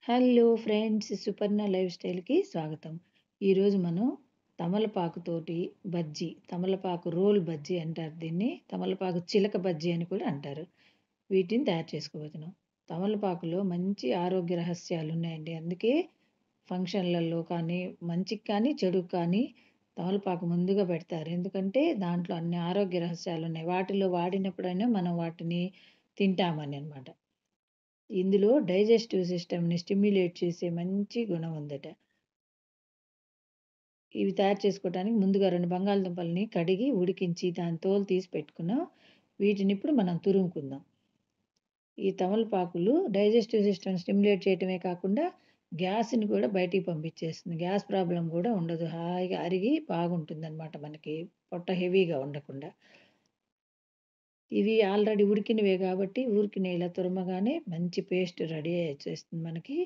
Hello friends, Suparna life స్టైల్‌కి స్వాగతం. ఈరోజు మనం తమలపాకుతోటి బజ్జీ, తమలపాకు రోల్ బజ్జీ అంటారు దీన్ని. తమలపాకు చిలక బజ్జీ అని కూడా అంటారు. వీటిని తయారు చేసుకోబోతున్నాం. తమలపాకులో మంచి ఆరోగ్య రహస్యాలున్నాయండి. అందుకే ఫంక్షన్‌లలో కానీ, మంచికి కానీ, చెడుకి కానీ తమలపాకు ముందుగా పెడతారు. ఎందుకంటే దాంట్లో అన్ని ఆరోగ్య రహస్యాలున్నాయి. వాటిలో వాడినప్పుడైనా మనం వాటిని తింటామని అన్నమాట. ఇందులో డైజెస్టివ్ సిస్టమ్‌ని స్టిమ్యులేట్ చేసే మంచి గుణం ఉందట. ఇవి తయారు చేసుకోవటానికి ముందుగా 2 బంగాళదుంపల్ని కడిగి, ఉడికించి దాని తోలు తీసి పెట్టుకున్నాం. వీటినిప్పుడు మనం తురుముకుందాం. ఈ తమలపాకులు డైజెస్టివ్ సిస్టమ్ స్టిమ్యులేట్ చేయటమే కాకుండా గ్యాస్‌ని కూడా బయటికి పంపించేస్తుంది. గ్యాస్ ప్రాబ్లమ్ కూడా ఉండదు. హాయిగా అరిగి బాగుంటుందనమాట మనకి. పొట్ట హెవీగా ఉండకుండా. ఇవి ఆల్రెడీ ఉడికినవే కాబట్టి ఊరికినే ఇలా తురమగానే మంచి పేస్ట్ రెడీ వచ్చేస్తుంది మనకి.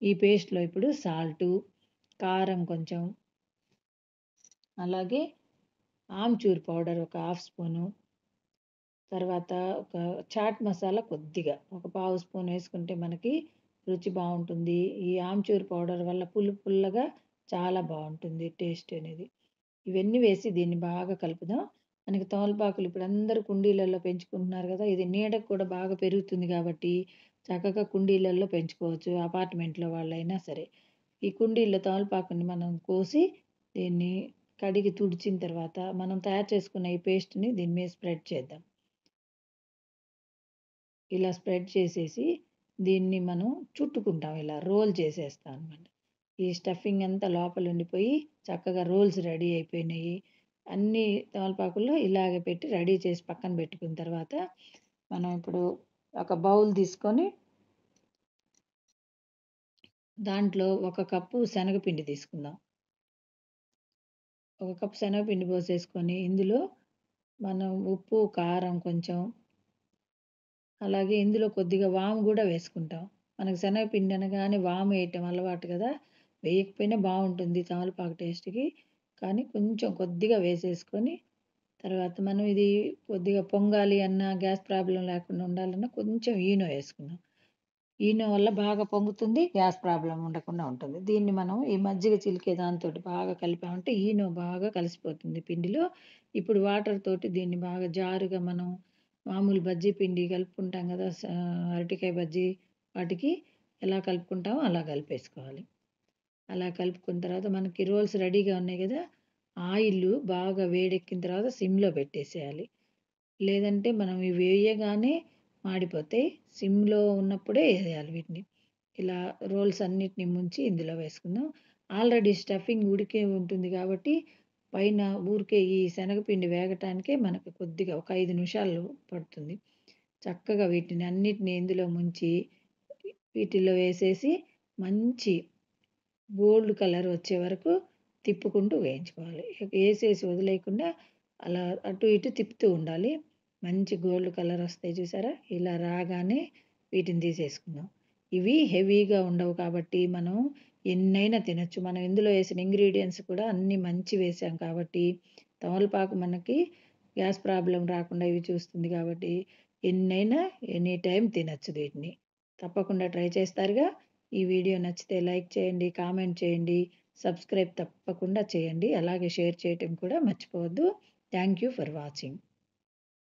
ఈ పేస్ట్‌లో ఇప్పుడు సాల్టు, కారం కొంచెం, అలాగే ఆమ్చూర్ పౌడర్ ఒక హాఫ్ స్పూను, తర్వాత ఒక చాట్ మసాలా కొద్దిగా ఒక పావు స్పూన్ వేసుకుంటే మనకి రుచి బావుంటుంది. ఈ ఆమ్చూర్ పౌడర్ వల్ల పుల్లగా చాలా బావుంటుంది టేస్ట్ అనేది. ఇవన్నీ వేసి దీన్ని బాగా కలుపుదాం. మనకి తమలపాకులు ఇప్పుడు అందరూ కుండీలలో పెంచుకుంటున్నారు గదా! ఇది నీడకు కూడా బాగా పెరుగుతుంది గాబట్టి, చక్కగా కుండీలలో పెంచుకోవచ్చు. అపార్ట్మెంట్‌లో వాళ్ళైనా సరే. ఈ కుండీల్లో తమలపాకుని మనం కోసి, దీన్ని కడిగి తుడిచిన తర్వాత, మనం తయారు చేసుకున్న ఈ పేస్ట్‌ని దీని మీద స్ప్రెడ్ చేద్దాం. ఇలా స్ప్రెడ్ చేసేసి, దీన్ని మనం చుట్టుకుంటాం ఇలా రోల్ చేసేస్తాం అనమాట. ఈ స్టఫింగ్ అంతా లోపల ఉండిపోయి చక్కగా రోల్స్ రెడీ అయిపోయినాయి. అన్నీ తమలపాకుల్లో ఇలాగ పెట్టి రెడీ చేసి పక్కన పెట్టుకున్న తర్వాత, మనం ఇప్పుడు ఒక బౌల్ తీసుకొని దాంట్లో ఒక కప్పు శనగపిండి తీసుకుందాం. ఒక కప్పు శనగపిండి పోసేసుకొని ఇందులో మనం ఉప్పు, కారం కొంచెం, అలాగే ఇందులో కొద్దిగా వాము గూడా వేసుకుంటాం. మనకు శనగపిండి అనగానే వాము వేయటం అలవాటు గదా! వేయకపోయినా బావుంటుంది తమలపాకు టేస్ట్‌కి. కానీ కొంచెం కొద్దిగా వేసేసుకొని, తర్వాత మనం ఇది కొద్దిగా పొంగాలి అన్నా, గ్యాస్ ప్రాబ్లమ్ లేకుండా ఉండాలన్నా కొంచెం ఈనో ఏసుకుందాం. ఈనో వల్ల బాగా పొంగుతుంది. గ్యాస్ ప్రాబ్లమ్ ఉండకుండా ఉంటుంది. దీన్ని మనం ఈ మజ్జిగ చిలికే దాంతోటి బాగా కలిపామంటే ఈనో బాగా కలిసిపోతుంది పిండిలో. ఇప్పుడు వాటర్ తోటి దీన్ని బాగా జారుగా మనం మామూలు బజ్జీ పిండి కలుపుకుంటాం గదా! అరటికాయ బజ్జీ వాటికి ఎలా కలుపుకుంటామో అలా కలిపేసుకోవాలి. అలా కలుపుకున్న తర్వాత మనకి రోల్స్ రెడీగా ఉన్నాయి గదా! ఆయిలు బాగా వేడెక్కిన తర్వాత సిమ్‌లో పెట్టేసేయాలి. లేదంటే మనం ఇవి వేయగానే మాడిపోతాయి. సిమ్‌లో ఉన్నప్పుడే ఎసేయాలి వీటిని. ఇలా రోల్స్ అన్నిటిని ముంచి ఇందులో వేసుకుందాం. ఆల్రెడీ స్టఫింగ్ ఉడికే ఉంటుంది కాబట్టి పైన ఊరికే ఈ శనగపిండి వేగటానికే మనకు కొద్దిగా ఒక 5 నిమిషాలు పడుతుంది. చక్కగా వీటిని అన్నిటిని ఇందులో ముంచి వీటిల్లో వేసేసి మంచి గోల్డ్ కలర్ వచ్చే వరకు తిప్పుకుంటూ వేయించుకోవాలి. ఏసేసి వదిలేయకుండా అలా అటు ఇటు తిప్పుతూ ఉండాలి. మంచి గోల్డ్ కలర్ వస్తాయి చూసారా? ఇలా రాగానే వీటిని తీసేసుకుందాం. ఇవి హెవీగా ఉండవు కాబట్టి మనం ఎన్నైనా తినొచ్చు. మనం ఇందులో వేసిన ఇంగ్రీడియెంట్స్ కూడా అన్నీ మంచి వేసాం కాబట్టి తమలపాకు మనకి గ్యాస్ ప్రాబ్లమ్ రాకుండా ఇవి చూస్తుంది కాబట్టి ఎన్నైనా ఎనీ టైమ్ తినొచ్చు వీటిని. తప్పకుండా ట్రై చేస్తారుగా? ఈ వీడియో నచ్చితే లైక్ చేయండి, కామెంట్ చేయండి, సబ్స్క్రైబ్ తప్పకుండా చేయండి. అలాగే షేర్ చేయటం కూడా మర్చిపోవద్దు. Thank you for watching.